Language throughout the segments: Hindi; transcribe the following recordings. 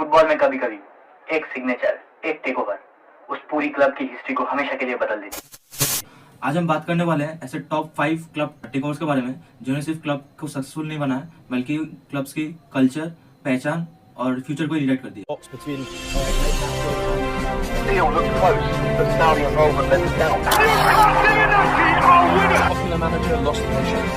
फुटबॉल में कभी कभी एक सिग्नेचर, एक टेक ओवर उस पूरी क्लब की हिस्ट्री को हमेशा के लिए बदल देती। आज हम बात करने वाले हैं ऐसे टॉप 5 क्लब टेकओवर्स के बारे में जिन्होंने सिर्फ क्लब को सक्सेसफुल नहीं बनाया बल्कि क्लब्स की कल्चर, पहचान और फ्यूचर को रिलेट कर दिया। Deal looked close, but Saudi involvement let them down. Popular manager lost the patience.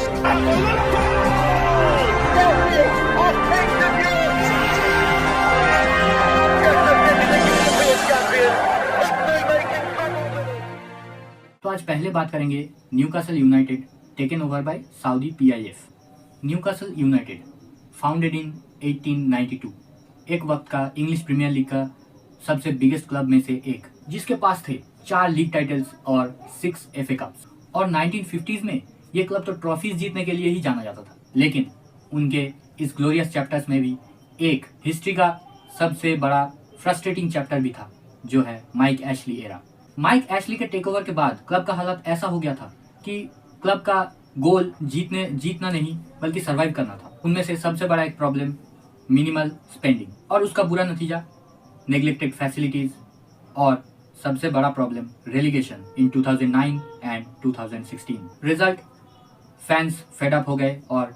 तो आज पहले बात करेंगे Newcastle United taken over bye Saudi PIF. Newcastle United founded in 1892, एक वक्त का इंग्लिश प्रीमियर लीग का सबसे बिगेस्ट क्लब में से एक, जिसके पास थे 4 लीग टाइटल्स और 6 एफए कप्स। और 1950s में ये क्लब तो ट्रॉफीज जीतने के लिए ही जाना जाता था, लेकिन उनके इस ग्लोरियस चैप्टर्स में भी एक हिस्ट्री का सबसे बड़ा फ्रस्ट्रेटिंग चैप्टर भी था, जो है Mike Ashley era. Mike Ashley के टेकओवर के बाद क्लब का हालत ऐसा हो गया था कि क्लब का गोल जीतना नहीं बल्कि सरवाइव करना था। उनमें से सबसे बड़ा एक प्रॉब्लम मिनिमल स्पेंडिंग, और उसका बुरा नतीजा नेग्लेक्टेड फैसिलिटीज, और सबसे बड़ा problem relegation in 2009 and 2016। Result, fans fed up हो गए और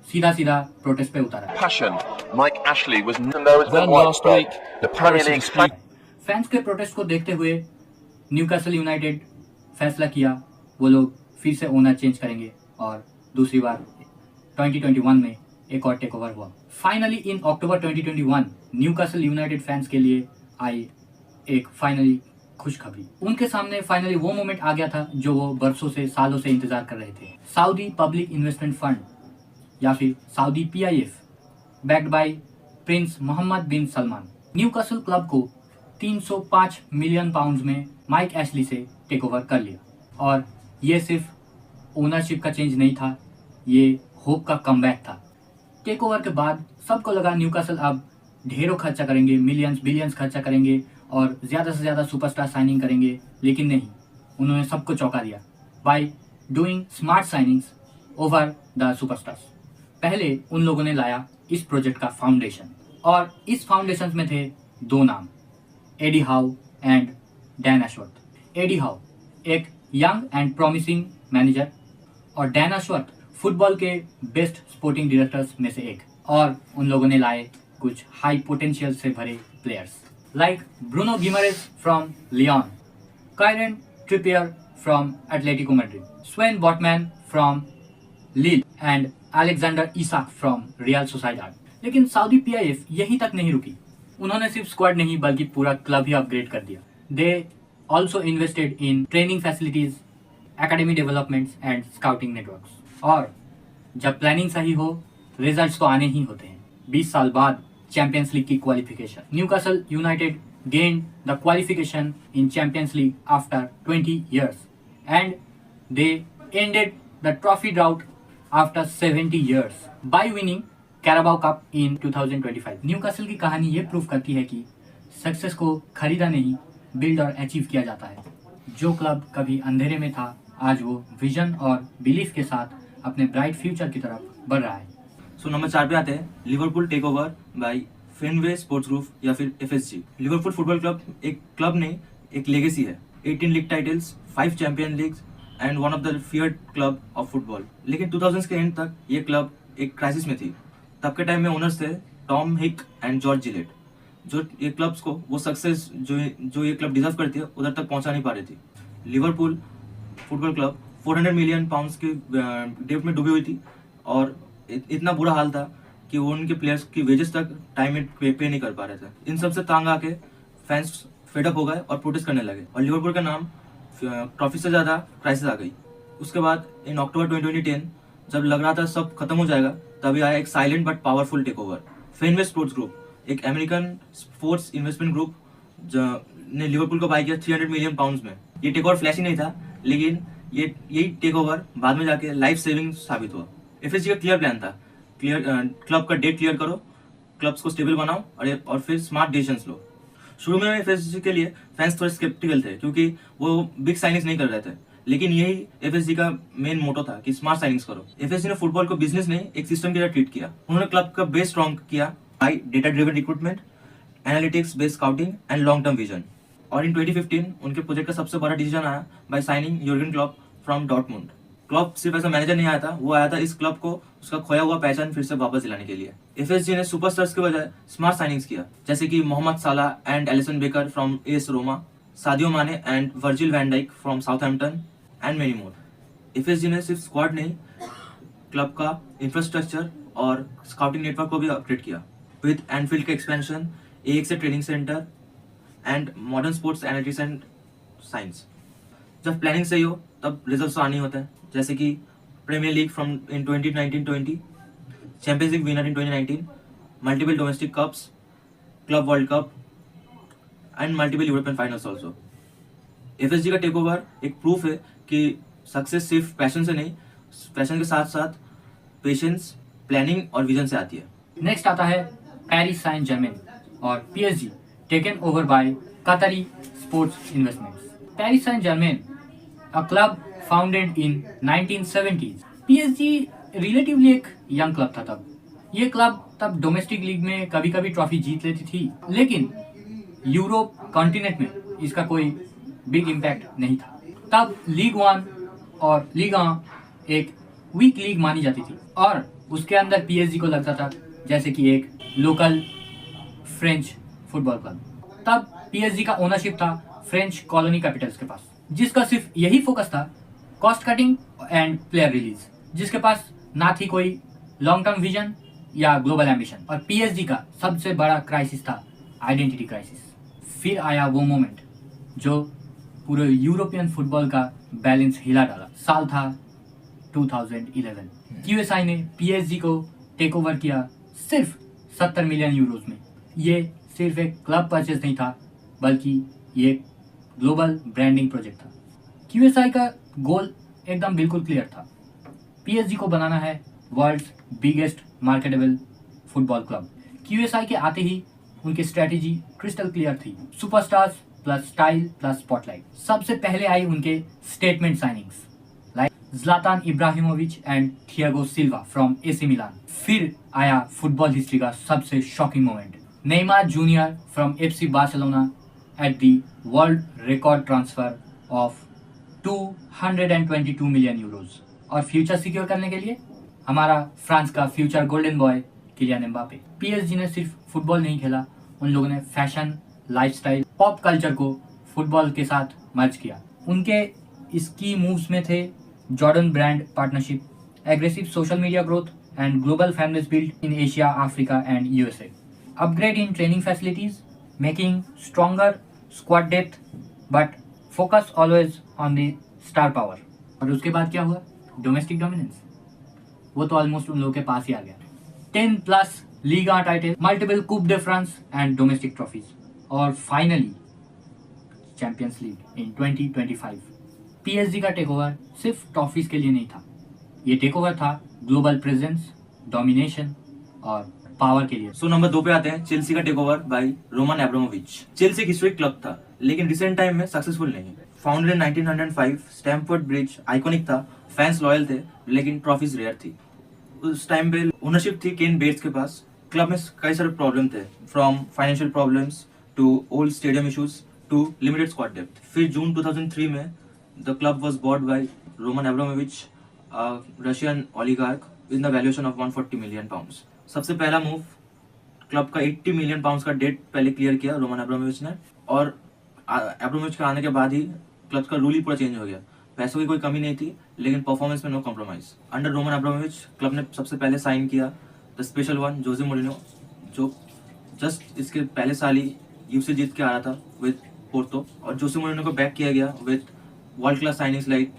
सीधा प्रोटेस्ट पे उतारा। Passion. Mike Ashley was Then last week. The Premier League dispute. Fans के प्रोटेस्ट को देखते हुए न्यूकासल यूनाइटेड फैसला किया वो लोग फिर से ओनर चेंज करेंगे, और दूसरी बार 2021 में एक और टेक ओवर हुआ। Finally in October 2021 Newcastle United fans के लिए आई एक फाइनली खुशखबरी। उनके सामने फाइनली वो मोमेंट आ गया था जो वो बरसों से, सालों से इंतजार कर रहे थे। सऊदी पब्लिक इन्वेस्टमेंट फंड या फिर Saudi PIF backed by prince Mohammed bin Salman Newcastle club को 305 मिलियन पाउंड्स में माइक एशली से टेक ओवर कर लिया। और ये सिर्फ ओनरशिप का चेंज नहीं था, ये होप का कमबैक था। टेक ओवर के बाद सबको लगा न्यूकासल अब ढेरों खर्चा करेंगे, मिलियंस बिलियंस खर्चा करेंगे और ज़्यादा से ज़्यादा सुपरस्टार साइनिंग करेंगे, लेकिन नहीं, उन्होंने सबको चौंका दिया by doing smart signings over the superstars. पहले उन लोगों ने लाया इस प्रोजेक्ट का फाउंडेशन, और इस फाउंडेशन में थे 2 नाम, Eddie Howe and Dan Ashworth. Eddie Howe एक यंग एंड प्रॉमिसिंग मैनेजर, और डैन एशवर्थ फुटबॉल के बेस्ट स्पोर्टिंग डायरेक्टर्स में से एक। और उन लोगों ने लाए कुछ हाई पोटेंशियल से भरे players like Bruno Guimaraes from Lyon, Kieran Trippier from Atletico Madrid, Sven Botman from Lille and Alexander Isak from Real Sociedad. लेकिन सऊदी पीआईएफ यहीं तक नहीं रुकी, उन्होंने सिर्फ स्क्वाड नहीं बल्कि पूरा क्लब ही अपग्रेड कर दिया। They also invested in training facilities, academy developments and scouting networks. और जब प्लानिंग सही हो, रिजल्ट्स तो आने ही होते हैं। 20 साल बाद चैंपियंस लीग की qualification, Newcastle United gained the qualification in Champions League after 20 years, and they ended the trophy drought after 70 years by winning Carabao Cup in 2025। Newcastle की कहानी ये प्रूव करती है कि सक्सेस को खरीदा नहीं, बिल्ड और अचीव किया जाता है। जो क्लब कभी अंधेरे में था, आज वो विजन और बिलीफ के साथ अपने ब्राइट फ्यूचर की तरफ बढ़ रहा है। सो नंबर 4 पे आते हैं Liverpool take over by Fenway Sports Group या फिर एफएसजी। लिवरपूल फुटबॉल क्लब एक क्लब ने एक लेगेसी है, 18 league titles, 5 champion leagues and one of the feared club of football. लेकिन 2000s के एंड तक ये क्लब एक क्राइसिस में थी। तब के टाइम में ओनर्स थे टॉम हिक एंड जॉर्ज जिलेट, जो ये क्लब्स को वो सक्सेस जो ये क्लब डिजर्व करती है उधर तक पहुंचा नहीं पा रही थी। Liverpool football club 400 million pounds की डेब्ट में डूबी हुई थी, और इतना बुरा हाल था कि वो उनके प्लेयर्स की वेजेस तक टाइम में पे नहीं कर पा रहे थे। इन सब से तांग आके फैंस फेडअप हो गए और प्रोटेस्ट करने लगे, और लिवरपूल का नाम ट्रॉफी से ज्यादा क्राइसिस आ गई। उसके बाद इन अक्टूबर 2010 जब लग रहा था सब खत्म हो जाएगा, तभी आया एक silent but powerful take over. Fenway Sports Group, एक अमेरिकन स्पोर्ट्स इन्वेस्टमेंट ग्रुप ने लिवरपूल को बाय किया 300 मिलियन पाउंड्स में। ये टेक ओवर फ्लैशी नहीं था, लेकिन यही टेक ओवर बाद में जाके लाइफ सेविंग साबित हुआ। एफएसजी का क्लियर प्लान था, क्लब का डेट क्लियर करो, क्लब्स को स्टेबल बनाओ और फिर स्मार्ट डिसीजंस लो। शुरू में एफएसजी के लिए फैंस थोड़े स्केप्टिकल थे क्योंकि वो बिग साइनिंग्स नहीं कर रहे थे, लेकिन यही एफएसजी का मेन मोटो था कि स्मार्ट साइनिंग्स करो। एफएसजी ने फुटबॉल को बिजनेस नहीं एक सिस्टम की तरह ट्रीट किया। उन्होंने क्लब का बेस स्ट्रॉन्ग किया bye data driven recruitment, analytics based scouting and long term vision. और इन 2015 उनके प्रोजेक्ट का सबसे बड़ा डिसीजन आया by signing Jurgen Klopp from Dortmund. Klopp सिर्फ ऐसा मैनेजर नहीं आया था, वो आया था इस क्लब को उसका खोया हुआ पहचान फिर से वापस दिलाने के लिए। एफएसजी ने सुपरस्टार्स के बजाय स्मार्ट साइनिंग्स किया, जैसे कि Mohamed Salah and Alisson Becker from AS Roma, Sadio Mane and Virgil van Dijk from Southampton and many more. FSG ने सिर्फ स्क्वाड नहीं, क्लब का इंफ्रास्ट्रक्चर और स्काउटिंग नेटवर्क को भी अपग्रेड किया विद एनफील्ड का एक्सपेंशन, एक से training centre and modern sports analytics and science. जब प्लानिंग सही हो तब रिजल्ट्स आने होते हैं, जैसे कि Premier League from in 2019-20, Champions League winner in 2019, multiple domestic cups, club world cup and multiple European finals also. FSG का टेक ओवर एक प्रूफ है कि सक्सेस सिर्फ पैशन से नहीं, पैशन के साथ साथ पेशेंस, प्लानिंग और विजन से आती है। नेक्स्ट आता है पेरिस सैंट जर्मेन और PSG taken over by Qatari sports investments. Paris Saint Germain, a club founded in 1970s। PSG relatively एक यंग क्लब था तब। ये क्लब तब डोमेस्टिक लीग में कभी कभी ट्रॉफी जीत लेती थी, लेकिन यूरोप कॉन्टिनेंट में इसका कोई बिग इम्पैक्ट नहीं था। तब लीग वन और लीग एक वीक लीग मानी जाती थी और उसके अंदर पीएसजी को लगता था जैसे कि एक लोकल फ्रेंच फुटबॉल क्लब। तब पीएसजी का ओनरशिप था फ्रेंच कॉलोनी कैपिटल्स के पास, जिसका सिर्फ यही फोकस था cost cutting and player release, जिसके पास ना थी कोई लॉन्ग टर्म विजन या ग्लोबल एम्बिशन। और पीएसजी का सबसे बड़ा क्राइसिस था आइडेंटिटी क्राइसिस। फिर आया वो मोमेंट जो पूरे यूरोपियन फुटबॉल का बैलेंस हिला डाला। साल था 2011। क्यूएसआई ने पीएसजी को टेक ओवर किया सिर्फ 70 मिलियन यूरोज में। ये सिर्फ एक क्लब परचेज नहीं था, बल्कि ये ग्लोबल ब्रांडिंग प्रोजेक्ट था। क्यूएसआई का गोल एकदम बिल्कुल क्लियर था, पीएसजी को बनाना है world's biggest marketable football club. QSI के आते ही उनकी स्ट्रेटेजी क्रिस्टल क्लियर थी, superstars plus style plus spotlight. सबसे पहले आई उनके statement signings like Zlatan Ibrahimovic and Thiago Silva from AC Milan. फिर आया फुटबॉल हिस्ट्री का सबसे shocking moment, Neymar junior from FC Barcelona at the world record transfer of 222 million euros. और फ्यूचर सिक्योर करने के लिए हमारा फ्रांस का future golden boy Kylian Mbappe. PSG ने सिर्फ फुटबॉल नहीं खेला, उन लोगों ने फैशन, लाइफस्टाइल, पॉप कल्चर को फुटबॉल के साथ मर्ज किया। उनके इसकी मूव्स में थे Jordan brand partnership, aggressive social media growth and global fan base build in Asia, Africa and USA, upgrade in training facilities, making stronger squad depth but focus always on the star power. और उसके बाद क्या हुआ? डोमेस्टिक डोमिनेंस, वो तो ऑलमोस्ट उन लोगों के पास ही आ गया। 10+ Liga title, multiple Coupe de France and domestic trophies, और finally Champions League in 2025। PSG का टेकओवर सिर्फ ट्रॉफीज के लिए नहीं था, ये टेकओवर था ग्लोबल प्रेजेंस, डोमिनेशन और पावर के लिए। सो नंबर 2 पे आते हैं चेल्सी का takeover by Roman Abramovich. Chelsea एक हिस्टोरिक क्लब था, लेकिन रिसेंट टाइम में सक्सेसफुल नहीं। Founded in 1905, Stamford Bridge iconic था, फैंस लॉयल थे, लेकिन ट्रॉफीज रेयर थी। उस टाइम पे ओनरशिप थी केन बेट्स के पास। क्लब में कई सारे प्रॉब्लम थे, from financial problems to old stadium issues to limited squad depth. फिर जून 2003 में the club was bought by Roman Abramovich, Russian oligarch, in the valuation of 140 million pounds. सबसे पहला मूव, क्लब का 80 मिलियन पाउंड्स का डेट पहले क्लियर किया रोमन एब्रामोविच ने, और एब्रामोविच के आने के बाद ही क्लब का रूल ही पूरा चेंज हो गया। पैसों की कोई कमी नहीं थी, लेकिन परफॉर्मेंस में no compromise. Under Roman Abramovich club ने सबसे पहले साइन किया the special one Jose Mourinho, जो जस्ट इसके पहले साल ही यूसी जीत के आ रहा था विद पोर्तो, और जोसे मोरिनो को बैक किया गया with world class signings like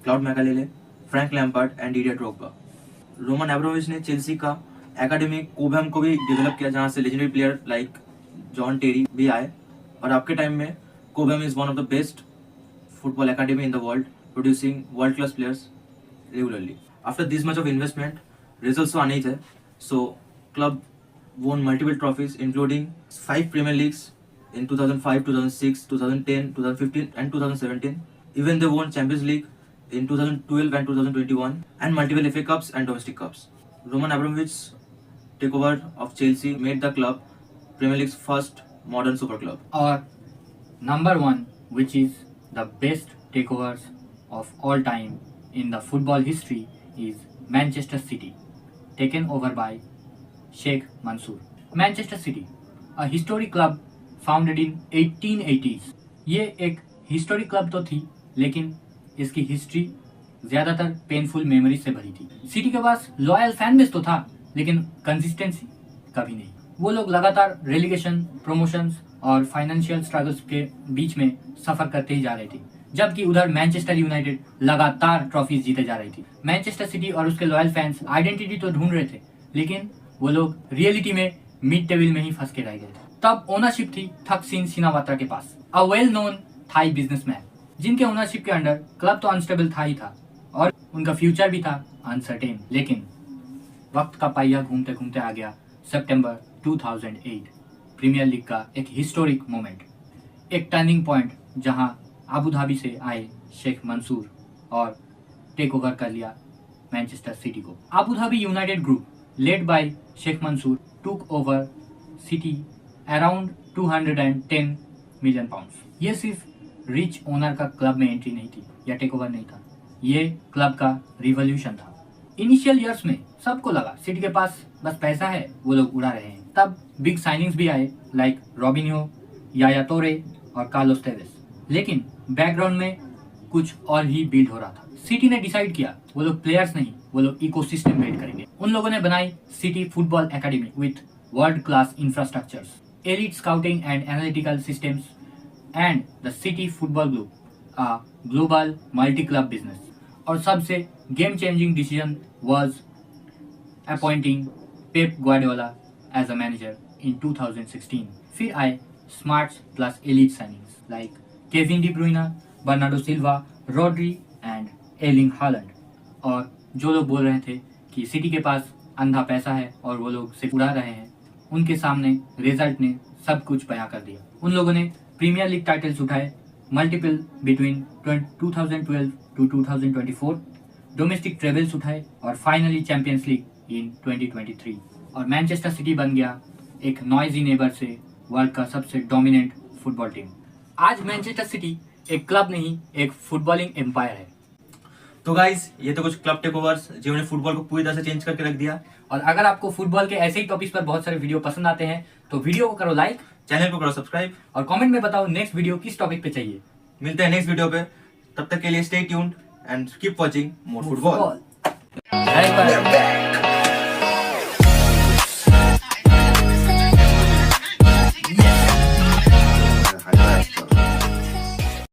Claude Makelele, Frank Lampard and Didier Drogba. Roman Abramovich ने चेल्सी का एकेडमी कोबहम को भी डेवलप किया, जहां से legendary player like John Terry भी आए, और आपके टाइम में Cobham is one of the best football academy in the world, producing world class players regularly. After this much of investment, results तो आने ही थे, so club won multiple trophies including 5 Premier Leagues in 2005, 2006, 2010, 2015 and 2017. Even they won Champions League in 2012 and 2021 and multiple FA Cups and domestic cups. Roman Abramovich's takeover of Chelsea made the club Premier League's first modern super club. और number 1, which is the best takeovers of all time in the football history, is Manchester City, taken over by Sheikh Mansour. Manchester City, a historic club founded in 1880s. ये एक हिस्टोरिक क्लब तो थी, लेकिन इसकी हिस्ट्री ज़्यादातर पेनफुल मेमोरी से भरी थी। सिटी के पास लॉयल फैन बेस तो था, लेकिन कंसिस्टेंसी कभी नहीं। वो लोग लगातार रेलीगेशन, प्रमोशंस और फाइनेंशियल स्ट्रगल्स के बीच में सफर करते ही जा रहे थे, जबकि उधर मैनचेस्टर यूनाइटेड लगातार ट्रॉफीज जीते जा रही थी। मैनचेस्टर सिटी और उसके लॉयल फैंस आइडेंटिटी तो ढूंढ रहे थे, लेकिन वो लोग रियलिटी में मिड टेबल में ही फंस के रह गए थे। तब ओनरशिप थी थकसिन सिनावात्रा के पास, a well known Thai businessman, जिनके ओनरशिप के अंडर क्लब तो अनस्टेबल था ही था और उनका फ्यूचर भी था अनसर्टेन। लेकिन वक्त का पहिया घूमते घूमते आ गया सितंबर 2008, प्रीमियर लीग का एक हिस्टोरिक मोमेंट, एक टर्निंग पॉइंट जहां अबू धाबी से आए शेख मंसूर और टेक ओवर कर लिया मैनचेस्टर सिटी को। Abu Dhabi United Group led by Sheikh Mansour took over City around 210 million pounds. ये सिर्फ रिच ओनर का क्लब में एंट्री नहीं थी या टेक ओवर नहीं था, ये क्लब का रिवॉल्यूशन था। इनिशियल ईयर्स में सबको लगा सिटी के पास बस पैसा है, वो लोग उड़ा रहे हैं। तब बिग साइनिंग्स भी आए लाइक रॉबिन्हो, याया तोरे और कार्लोस टेवेस, लेकिन बैकग्राउंड में कुछ और ही बिल्ड हो रहा था। सिटी ने डिसाइड किया वो लोग प्लेयर्स नहीं, वो लोग इकोसिस्टम बिल्ड करेंगे। उन लोगों ने बनाई city football academy with world class infrastructures, elite scouting and analytical systems and the city football group, a global multi club business. और सबसे game changing decision was appointing Pep Guardiola as a manager in 2016। फिर आए smarts plus elite signings like Kevin de Bruyne, Bernardo Silva, Rodri and Erling Haaland. और जो लोग बोल रहे थे कि सिटी के पास अंधा पैसा है और वो लोग सिर्फ उड़ा रहे हैं, उनके सामने रिजल्ट ने सब कुछ बयां कर दिया। उन लोगों ने प्रीमियर लीग टाइटल्स उठाए multiple between 2012 to 2024, domestic trebles उठाए और फाइनली चैंपियंस लीग इन 2023। और मैनचेस्टर सिटी बन गया एक नॉइजी नेबर से वर्ल्ड का सबसे डोमिनेंट फुटबॉल टीम। आज मैनचेस्टर सिटी एक क्लब नहीं, एक फुटबॉलिंग एम्पायर है। तो गाइस, ये तो कुछ क्लब टेक ओवर्स जिन्होंने फुटबॉल को पूरी तरह से चेंज करके रख दिया। और अगर आपको फुटबॉल के ऐसे ही टॉपिक्स पर बहुत सारे वीडियो पसंद आते हैं तो वीडियो को करो लाइक, चैनल को करो सब्सक्राइब और कमेंट में बताओ नेक्स्ट वीडियो किस टॉपिक पे चाहिए। मिलते हैं नेक्स्ट वीडियो पे, तब तक के लिए stay tuned and keep watching more football. Bye bye.